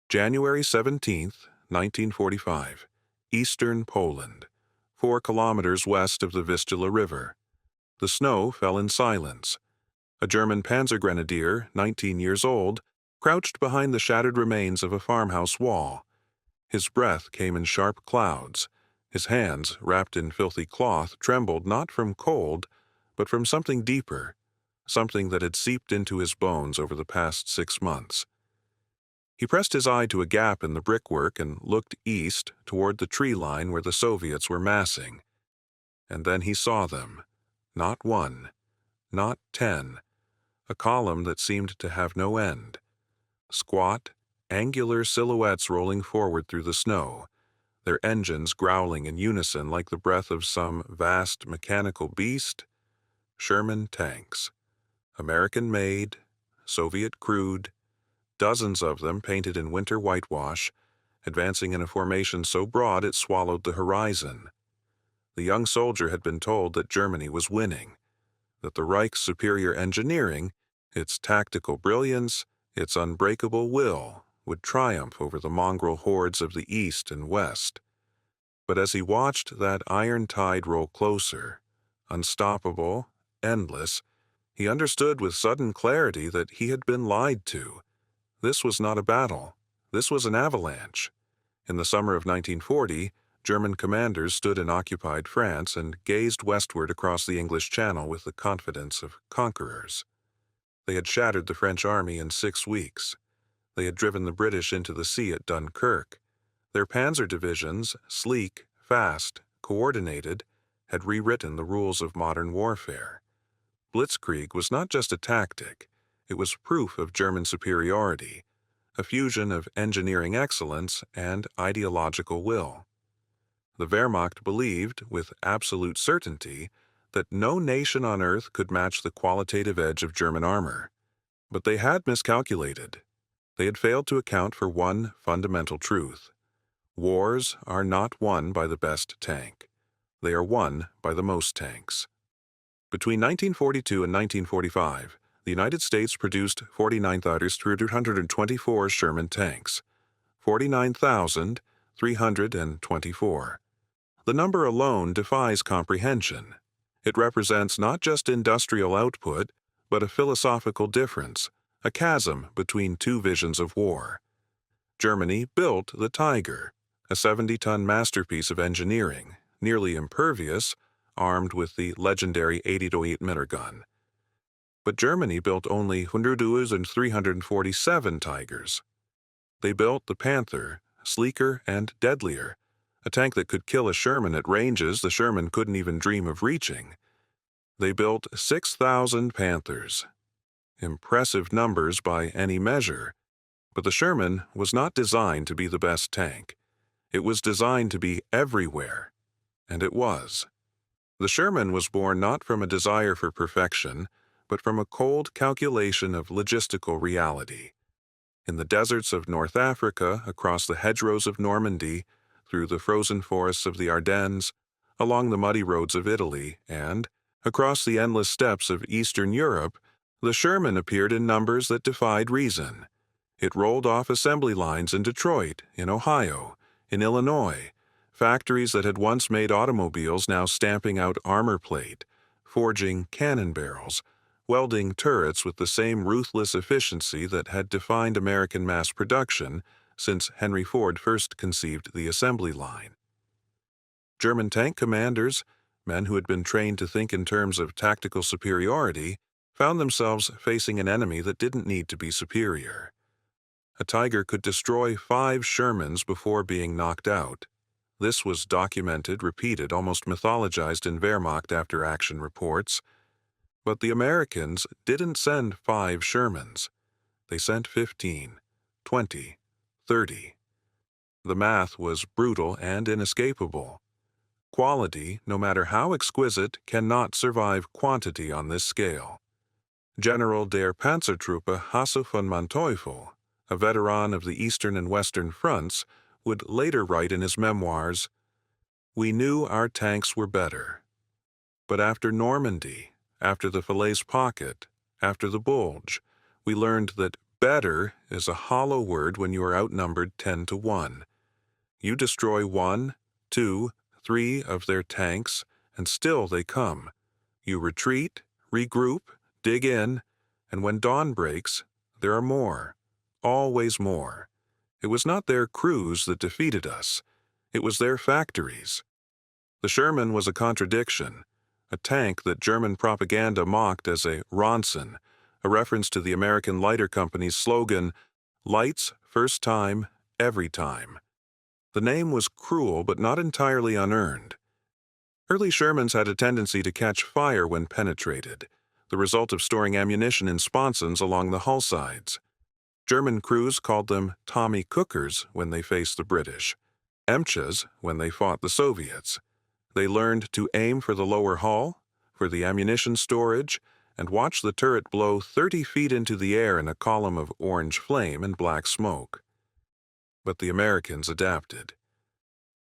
January 17th, 1945, Eastern Poland, 4 kilometers west of the Vistula River. The snow fell in silence. A German Panzergrenadier, 19 years old, crouched behind the shattered remains of a farmhouse wall. His breath came in sharp clouds. His hands, wrapped in filthy cloth, trembled not from cold, but from something deeper, something that had seeped into his bones over the past 6 months. He pressed his eye to a gap in the brickwork and looked east toward the tree line where the Soviets were massing. And then he saw them. Not 1, not 10, a column that seemed to have no end. Squat, angular silhouettes rolling forward through the snow, their engines growling in unison like the breath of some vast mechanical beast. Sherman tanks. American-made, Soviet-crewed, dozens of them painted in winter whitewash, advancing in a formation so broad it swallowed the horizon. The young soldier had been told that Germany was winning, that the Reich's superior engineering, its tactical brilliance, its unbreakable will, would triumph over the mongrel hordes of the East and West. But as he watched that iron tide roll closer, unstoppable, endless, he understood with sudden clarity that he had been lied to. This was not a battle. This was an avalanche. In the summer of 1940, German commanders stood in occupied France and gazed westward across the English Channel with the confidence of conquerors. They had shattered the French army in 6 weeks. They had driven the British into the sea at Dunkirk. Their panzer divisions, sleek, fast, coordinated, had rewritten the rules of modern warfare. Blitzkrieg was not just a tactic, it was proof of German superiority, a fusion of engineering excellence and ideological will. The Wehrmacht believed, with absolute certainty, that no nation on earth could match the qualitative edge of German armor. But they had miscalculated. They had failed to account for one fundamental truth. Wars are not won by the best tank. They are won by the most tanks. Between 1942 and 1945, the United States produced 49,324 Sherman tanks. 49,324. The number alone defies comprehension. It represents not just industrial output, but a philosophical difference, a chasm between 2 visions of war. Germany built the Tiger, a 70-ton masterpiece of engineering, nearly impervious, armed with the legendary 80-8mm gun. But Germany built only 100,347 Tigers. They built the Panther, sleeker and deadlier, a tank that could kill a Sherman at ranges the Sherman couldn't even dream of reaching. They built 6,000 Panthers. Impressive numbers by any measure, but the Sherman was not designed to be the best tank. It was designed to be everywhere, and it was. The Sherman was born not from a desire for perfection, but from a cold calculation of logistical reality. In the deserts of North Africa, across the hedgerows of Normandy, through the frozen forests of the Ardennes, along the muddy roads of Italy, and, across the endless steppes of Eastern Europe, the Sherman appeared in numbers that defied reason. It rolled off assembly lines in Detroit, in Ohio, in Illinois, factories that had once made automobiles now stamping out armor plate, forging cannon barrels, welding turrets with the same ruthless efficiency that had defined American mass production since Henry Ford first conceived the assembly line. German tank commanders, men who had been trained to think in terms of tactical superiority, found themselves facing an enemy that didn't need to be superior. A Tiger could destroy 5 Shermans before being knocked out. This was documented, repeated, almost mythologized in Wehrmacht after-action reports. But the Americans didn't send 5 Shermans. They sent 15, 20, 30. The math was brutal and inescapable. Quality, no matter how exquisite, cannot survive quantity on this scale. General der Panzertruppe Hasse von Manteuffel, a veteran of the Eastern and Western fronts, would later write in his memoirs, "We knew our tanks were better. But after Normandy, after the Falaise Pocket, after the Bulge, we learned that Better is a hollow word when you are outnumbered 10-1. You destroy 1, 2, 3 of their tanks, and still they come. You retreat, regroup, dig in, and when dawn breaks, there are more. Always more. It was not their crews that defeated us. It was their factories. The Sherman was a contradiction, a tank that German propaganda mocked as a Ronson, a reference to the American Lighter Company's slogan, "Lights, first time, every time." The name was cruel but not entirely unearned. Early Shermans had a tendency to catch fire when penetrated, the result of storing ammunition in sponsons along the hull sides. German crews called them Tommy Cookers when they faced the British, Emchas when they fought the Soviets. They learned to aim for the lower hull, for the ammunition storage, and watch the turret blow 30 feet into the air in a column of orange flame and black smoke. But the Americans adapted.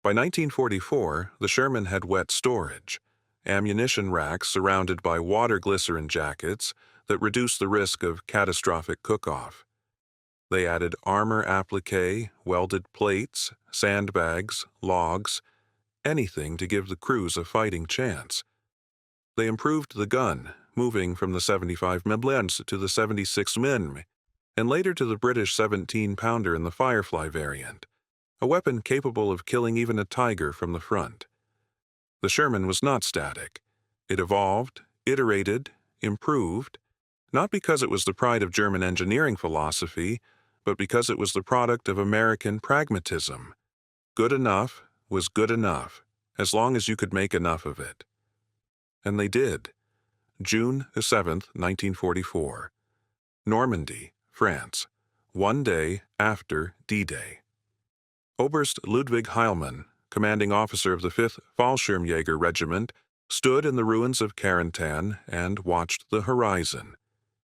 By 1944, the Sherman had wet storage, ammunition racks surrounded by water glycerin jackets that reduced the risk of catastrophic cook-off. They added armor applique, welded plates, sandbags, logs, anything to give the crews a fighting chance. They improved the gun, moving from the 75 mm to the 76 mm, and later to the British 17-pounder in the Firefly variant, a weapon capable of killing even a Tiger from the front. The Sherman was not static. It evolved, iterated, improved, not because it was the pride of German engineering philosophy, but because it was the product of American pragmatism. Good enough was good enough, as long as you could make enough of it. And they did. June 7, 1944. Normandy, France, one day after D-Day. Oberst Ludwig Heilmann, commanding officer of the 5th Fallschirmjäger Regiment, stood in the ruins of Carentan and watched the horizon.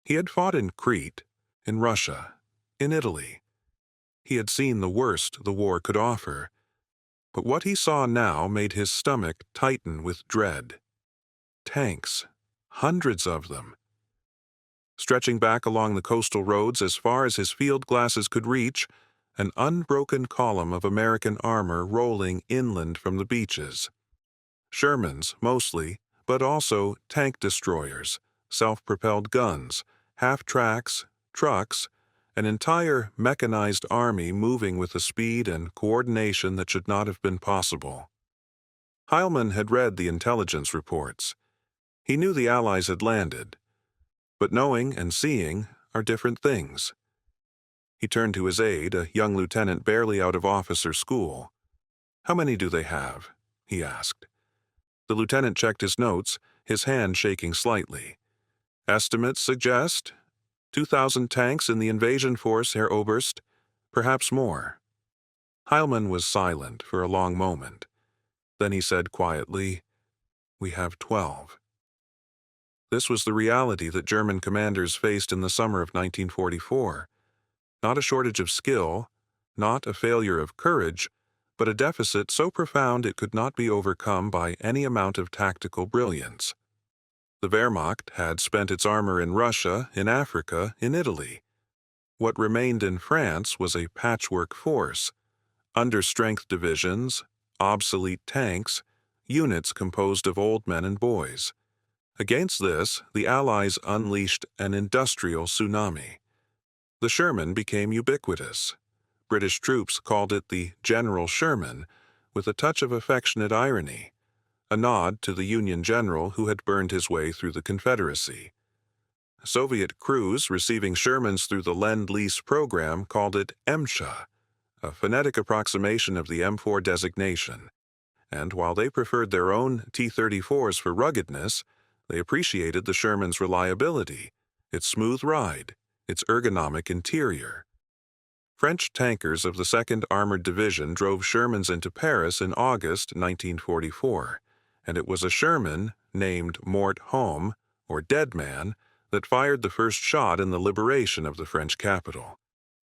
He had fought in Crete, in Russia, in Italy. He had seen the worst the war could offer. But what he saw now made his stomach tighten with dread. Tanks, hundreds of them. Stretching back along the coastal roads as far as his field glasses could reach, an unbroken column of American armor rolling inland from the beaches. Shermans, mostly, but also tank destroyers, self-propelled guns, half-tracks, trucks, an entire mechanized army moving with a speed and coordination that should not have been possible. Heilmann had read the intelligence reports. He knew the Allies had landed. But knowing and seeing are different things. He turned to his aide, a young lieutenant barely out of officer school. "How many do they have?" he asked. The lieutenant checked his notes, his hand shaking slightly. "Estimates suggest 2,000 tanks in the invasion force, Herr Oberst, perhaps more." Heilmann was silent for a long moment. Then he said quietly, "We have 12. This was the reality that German commanders faced in the summer of 1944. Not a shortage of skill, not a failure of courage, but a deficit so profound it could not be overcome by any amount of tactical brilliance. The Wehrmacht had spent its armor in Russia, in Africa, in Italy. What remained in France was a patchwork force, understrength divisions, obsolete tanks, units composed of old men and boys. Against this, the Allies unleashed an industrial tsunami. The Sherman became ubiquitous. British troops called it the General Sherman, with a touch of affectionate irony, a nod to the Union general who had burned his way through the Confederacy. Soviet crews receiving Shermans through the Lend-Lease program called it MSHA, a phonetic approximation of the M4 designation. And while they preferred their own T-34s for ruggedness, they appreciated the Sherman's reliability, its smooth ride, its ergonomic interior. French tankers of the 2nd Armored Division drove Shermans into Paris in August 1944, and it was a Sherman named Mort Homme, or Dead Man, that fired the first shot in the liberation of the French capital.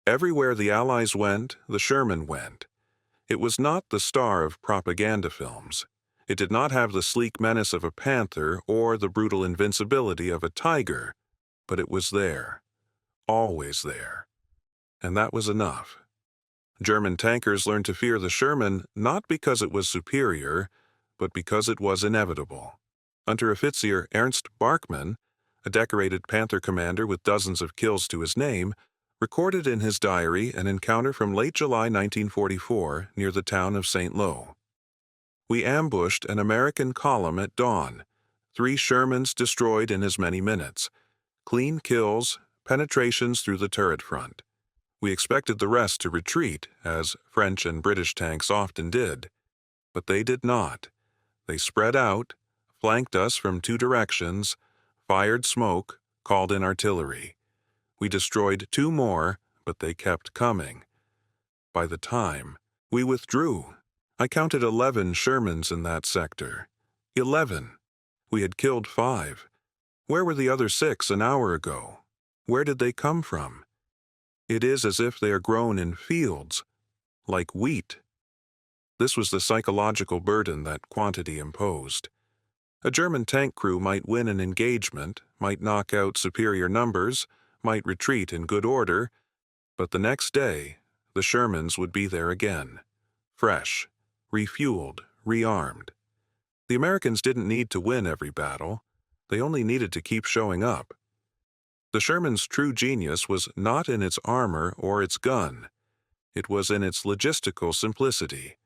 Everywhere the Allies went, the Sherman went. It was not the star of propaganda films. It did not have the sleek menace of a panther or the brutal invincibility of a tiger, but it was there. always there. And that was enough. German tankers learned to fear the Sherman not because it was superior, but because it was inevitable. Unteroffizier Ernst Barkmann, a decorated Panther commander with dozens of kills to his name, recorded in his diary an encounter from late July 1944 near the town of St. Lo. "We ambushed an American column at dawn. 3 Shermans destroyed in as many minutes. Clean kills, penetrations through the turret front. We expected the rest to retreat, as French and British tanks often did. But they did not. They spread out, flanked us from 2 directions, fired smoke, called in artillery. We destroyed 2 more, but they kept coming. By the time we withdrew, I counted 11 Shermans in that sector. 11. We had killed 5. Where were the other 6 an hour ago? Where did they come from? It is as if they are grown in fields, like wheat." This was the psychological burden that quantity imposed. A German tank crew might win an engagement, might knock out superior numbers, might retreat in good order, but the next day, the Shermans would be there again, fresh, refueled, rearmed. The Americans didn't need to win every battle. They only needed to keep showing up. The Sherman's true genius was not in its armor or its gun. It was in its logistical simplicity.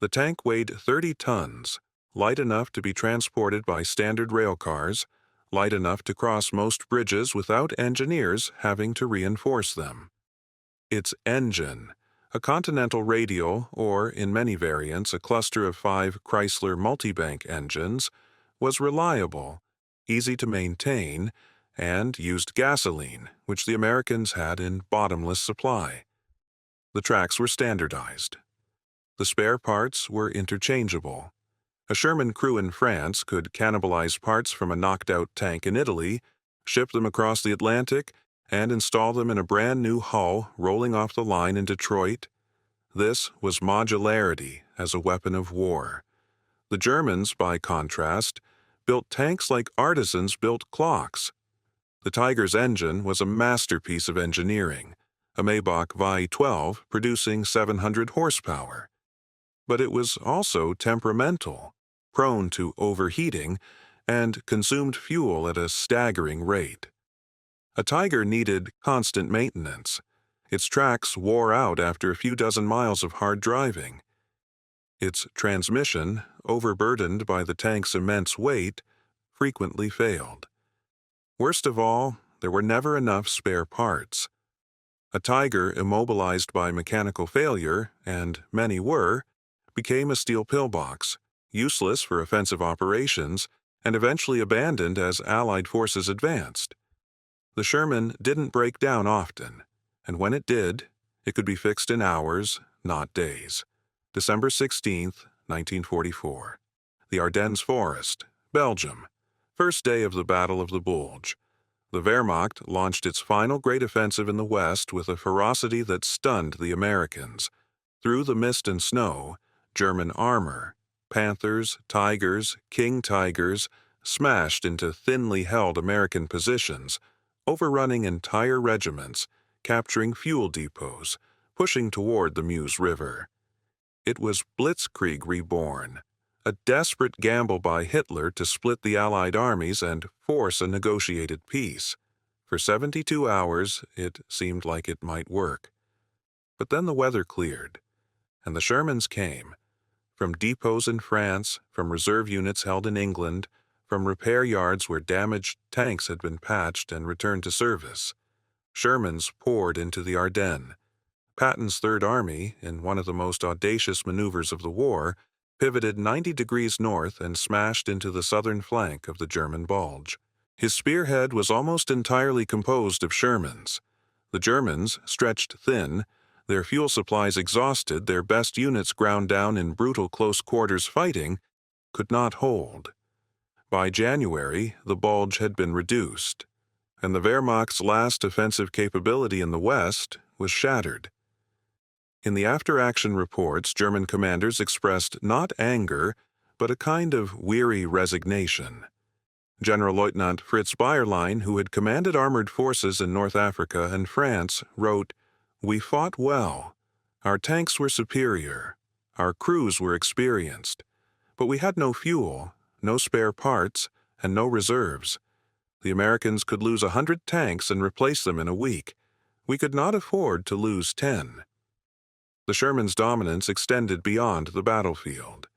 The tank weighed 30 tons, light enough to be transported by standard rail cars, light enough to cross most bridges without engineers having to reinforce them. Its engine, a Continental radial or, in many variants, a cluster of 5 Chrysler multibank engines, was reliable, easy to maintain, and used gasoline, which the Americans had in bottomless supply. The tracks were standardized. The spare parts were interchangeable. A Sherman crew in France could cannibalize parts from a knocked-out tank in Italy, ship them across the Atlantic, and install them in a brand-new hull rolling off the line in Detroit. This was modularity as a weapon of war. The Germans, by contrast, built tanks like artisans built clocks. The Tiger's engine was a masterpiece of engineering, a Maybach Vi-12 producing 700 horsepower. But it was also temperamental, prone to overheating, and consumed fuel at a staggering rate. A Tiger needed constant maintenance. Its tracks wore out after a few dozen miles of hard driving. Its transmission, overburdened by the tank's immense weight, frequently failed. Worst of all, there were never enough spare parts. A Tiger immobilized by mechanical failure, and many were, became a steel pillbox, useless for offensive operations, and eventually abandoned as Allied forces advanced. The Sherman didn't break down often, and when it did, it could be fixed in hours, not days. December 16, 1944. The Ardennes Forest, Belgium. First day of the Battle of the Bulge. The Wehrmacht launched its final great offensive in the West with a ferocity that stunned the Americans. Through the mist and snow, German armor, Panthers, Tigers, King Tigers, smashed into thinly held American positions, overrunning entire regiments, capturing fuel depots, pushing toward the Meuse River. It was Blitzkrieg reborn, a desperate gamble by Hitler to split the Allied armies and force a negotiated peace. For 72 hours, it seemed like it might work. But then the weather cleared, and the Shermans came. From depots in France, from reserve units held in England, from repair yards where damaged tanks had been patched and returned to service. Shermans poured into the Ardennes. Patton's Third Army, in one of the most audacious maneuvers of the war, pivoted 90 degrees north and smashed into the southern flank of the German Bulge. His spearhead was almost entirely composed of Shermans. The Germans, stretched thin, their fuel supplies exhausted, their best units ground down in brutal close-quarters fighting, could not hold. By January, the Bulge had been reduced, and the Wehrmacht's last offensive capability in the West was shattered. In the after-action reports, German commanders expressed not anger, but a kind of weary resignation. General-Lieutenant Fritz Bayerlein, who had commanded armored forces in North Africa and France, wrote, "We fought well. Our tanks were superior. Our crews were experienced. But we had no fuel, no spare parts, and no reserves. The Americans could lose 100 tanks and replace them in a week. We could not afford to lose 10. The Shermans' dominance extended beyond the battlefield.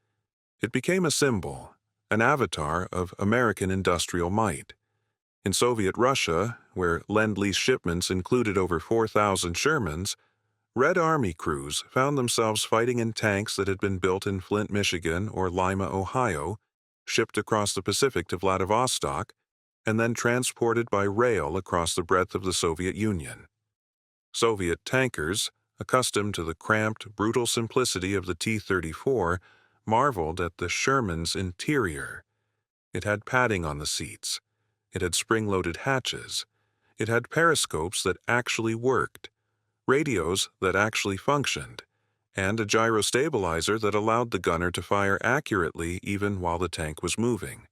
It became a symbol, an avatar of American industrial might. In Soviet Russia, where Lend-Lease shipments included over 4,000 Shermans, Red Army crews found themselves fighting in tanks that had been built in Flint, Michigan or Lima, Ohio, shipped across the Pacific to Vladivostok, and then transported by rail across the breadth of the Soviet Union. Soviet tankers, accustomed to the cramped, brutal simplicity of the T-34, marveled at the Sherman's interior. It had padding on the seats. It had spring-loaded hatches. It had periscopes that actually worked, radios that actually functioned, and a gyrostabilizer that allowed the gunner to fire accurately even while the tank was moving.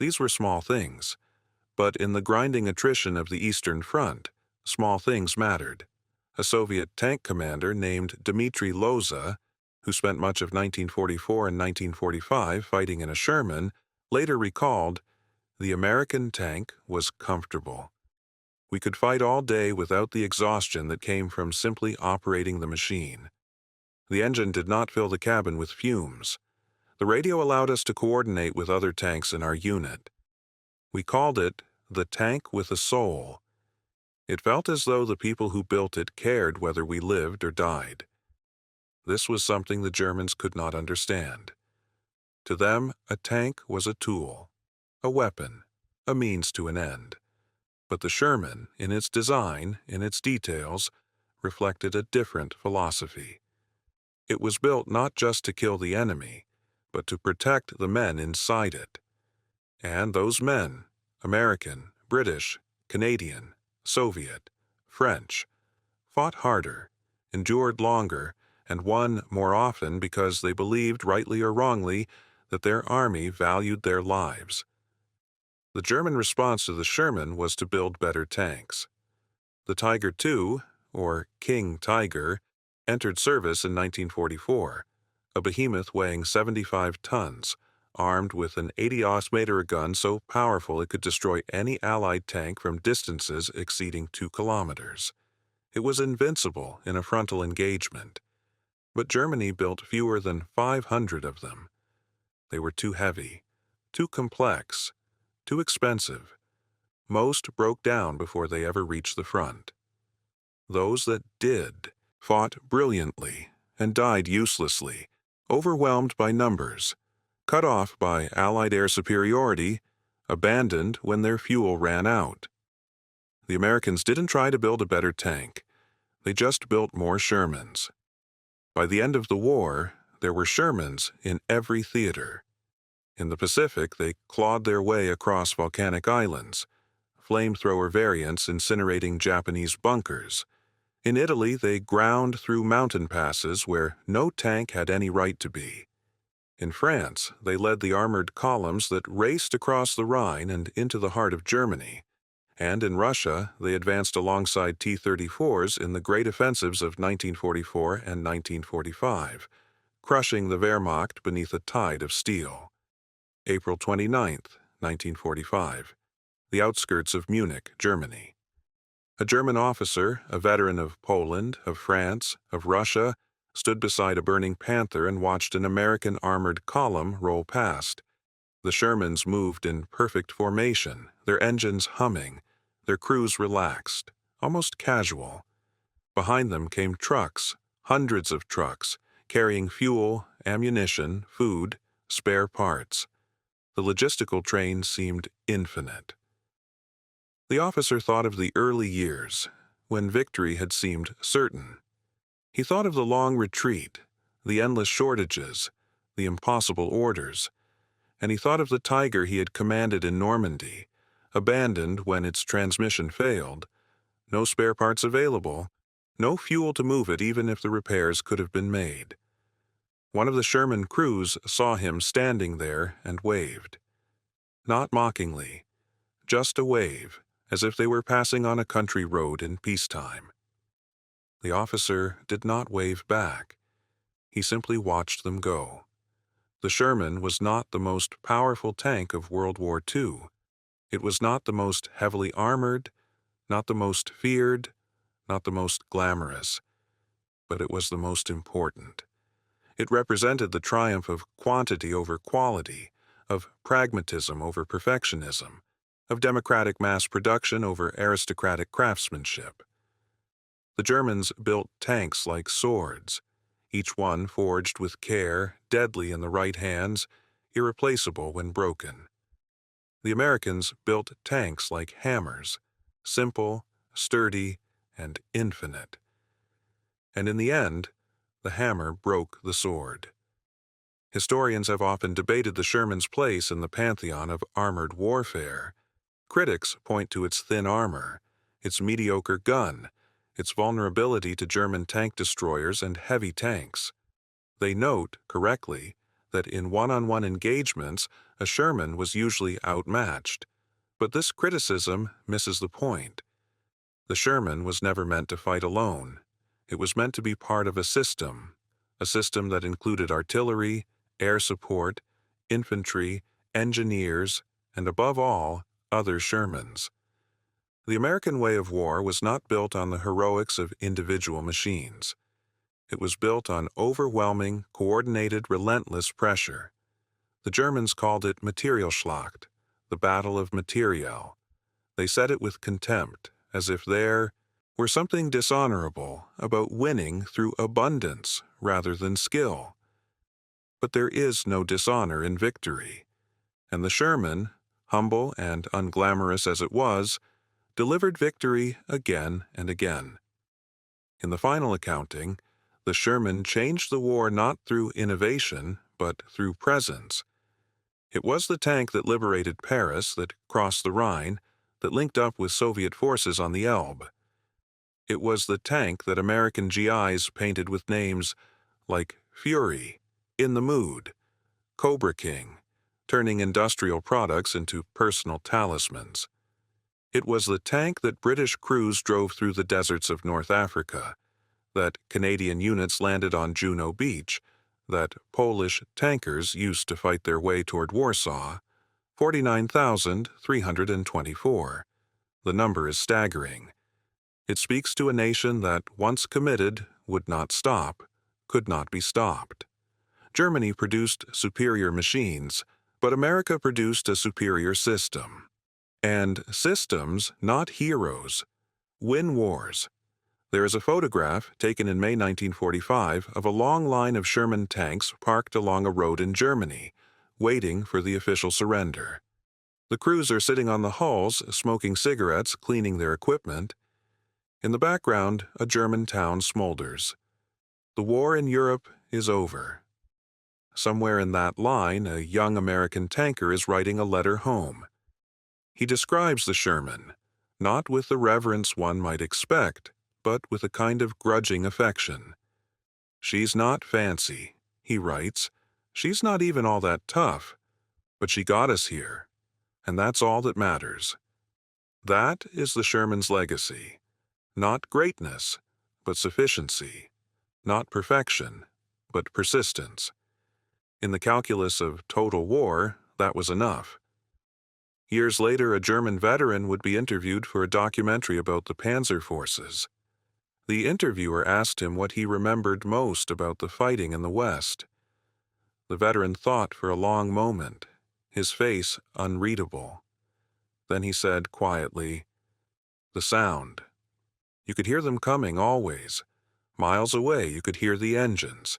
These were small things, but in the grinding attrition of the Eastern Front, small things mattered. A Soviet tank commander named Dmitry Loza, who spent much of 1944 and 1945 fighting in a Sherman, later recalled, "The American tank was comfortable. We could fight all day without the exhaustion that came from simply operating the machine. The engine did not fill the cabin with fumes. The radio allowed us to coordinate with other tanks in our unit. We called it the tank with a soul. It felt as though the people who built it cared whether we lived or died." This was something the Germans could not understand. To them, a tank was a tool, a weapon, a means to an end. But the Sherman, in its design, in its details, reflected a different philosophy. It was built not just to kill the enemy, but to protect the men inside it. And those men, American, British, Canadian, Soviet, French, fought harder, endured longer, and won more often because they believed, rightly or wrongly, that their army valued their lives. The German response to the Sherman was to build better tanks. The Tiger II, or King Tiger, entered service in 1944, a behemoth weighing 75 tons, armed with an 80-millimeter gun so powerful it could destroy any Allied tank from distances exceeding 2 kilometers. It was invincible in a frontal engagement. But Germany built fewer than 500 of them. They were too heavy, too complex, too expensive. Most broke down before they ever reached the front. Those that did fought brilliantly and died uselessly, overwhelmed by numbers, cut off by Allied air superiority, abandoned when their fuel ran out. The Americans didn't try to build a better tank. They just built more Shermans. By the end of the war, there were Shermans in every theater. In the Pacific, they clawed their way across volcanic islands, flamethrower variants incinerating Japanese bunkers. In Italy, they ground through mountain passes where no tank had any right to be. In France, they led the armored columns that raced across the Rhine and into the heart of Germany. And in Russia, they advanced alongside T-34s in the great offensives of 1944 and 1945, crushing the Wehrmacht beneath a tide of steel. April 29, 1945, the outskirts of Munich, Germany. A German officer, a veteran of Poland, of France, of Russia, stood beside a burning Panther and watched an American armored column roll past. The Shermans moved in perfect formation, their engines humming, their crews relaxed, almost casual. Behind them came trucks, hundreds of trucks, carrying fuel, ammunition, food, spare parts. The logistical train seemed infinite. The officer thought of the early years, when victory had seemed certain. He thought of the long retreat, the endless shortages, the impossible orders, and he thought of the Tiger he had commanded in Normandy, abandoned when its transmission failed, no spare parts available, no fuel to move it even if the repairs could have been made. One of the Sherman crews saw him standing there and waved. Not mockingly, just a wave, as if they were passing on a country road in peacetime. The officer did not wave back. He simply watched them go. The Sherman was not the most powerful tank of World War II. It was not the most heavily armored, not the most feared, not the most glamorous, but it was the most important. It represented the triumph of quantity over quality, of pragmatism over perfectionism, of democratic mass production over aristocratic craftsmanship. The Germans built tanks like swords, each one forged with care, deadly in the right hands, irreplaceable when broken. The Americans built tanks like hammers, simple, sturdy, and infinite. And in the end, the hammer broke the sword. Historians have often debated the Sherman's place in the pantheon of armored warfare. Critics point to its thin armor, its mediocre gun, its vulnerability to German tank destroyers and heavy tanks. They note, correctly, that in one-on-one engagements, a Sherman was usually outmatched. But this criticism misses the point. The Sherman was never meant to fight alone. It was meant to be part of a system that included artillery, air support, infantry, engineers, and above all, other Shermans. The American way of war was not built on the heroics of individual machines. It was built on overwhelming, coordinated, relentless pressure. The Germans called it Materialschlacht, the Battle of Material. They said it with contempt, as if there were something dishonorable about winning through abundance rather than skill. But there is no dishonor in victory, and the Sherman, humble and unglamorous as it was, delivered victory again and again. In the final accounting, the Sherman changed the war not through innovation, but through presence. It was the tank that liberated Paris, that crossed the Rhine, that linked up with Soviet forces on the Elbe. It was the tank that American GIs painted with names like Fury, In the Mood, Cobra King, turning industrial products into personal talismans. It was the tank that British crews drove through the deserts of North Africa, that Canadian units landed on Juno Beach, that Polish tankers used to fight their way toward Warsaw, 49,324. The number is staggering. It speaks to a nation that, once committed, would not stop, could not be stopped. Germany produced superior machines, but America produced a superior system. And systems, not heroes, win wars. There is a photograph taken in May 1945 of a long line of Sherman tanks parked along a road in Germany, waiting for the official surrender. The crews are sitting on the hulls, smoking cigarettes, cleaning their equipment. In the background, a German town smolders. The war in Europe is over. Somewhere in that line, a young American tanker is writing a letter home. He describes the Sherman, not with the reverence one might expect, but with a kind of grudging affection. "She's not fancy," he writes. "She's not even all that tough, but she got us here, and that's all that matters." That is the Sherman's legacy. Not greatness, but sufficiency. Not perfection, but persistence. In the calculus of total war, that was enough. Years later, a German veteran would be interviewed for a documentary about the Panzer forces. The interviewer asked him what he remembered most about the fighting in the West. The veteran thought for a long moment, his face unreadable. Then he said quietly, "The sound. You could hear them coming always. Miles away you could hear the engines.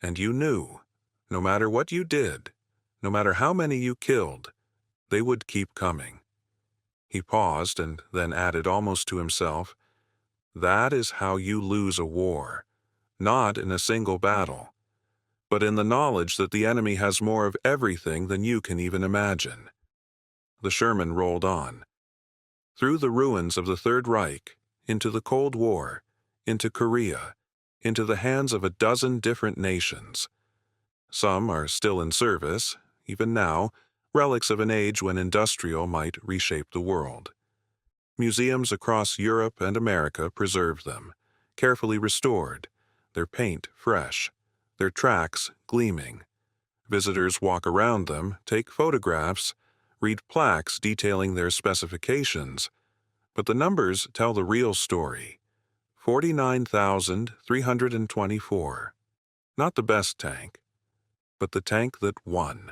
And you knew, no matter what you did, no matter how many you killed, they would keep coming." He paused and then added almost to himself, "That is how you lose a war, not in a single battle, but in the knowledge that the enemy has more of everything than you can even imagine." The Sherman rolled on. Through the ruins of the Third Reich, into the Cold War, into Korea, into the hands of a dozen different nations. Some are still in service, even now, relics of an age when industrial might reshape the world. Museums across Europe and America preserve them, carefully restored, their paint fresh, their tracks gleaming. Visitors walk around them, take photographs, read plaques detailing their specifications, but the numbers tell the real story. 49,324. Not the best tank, but the tank that won.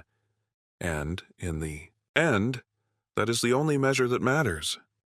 And, in the end, that is the only measure that matters.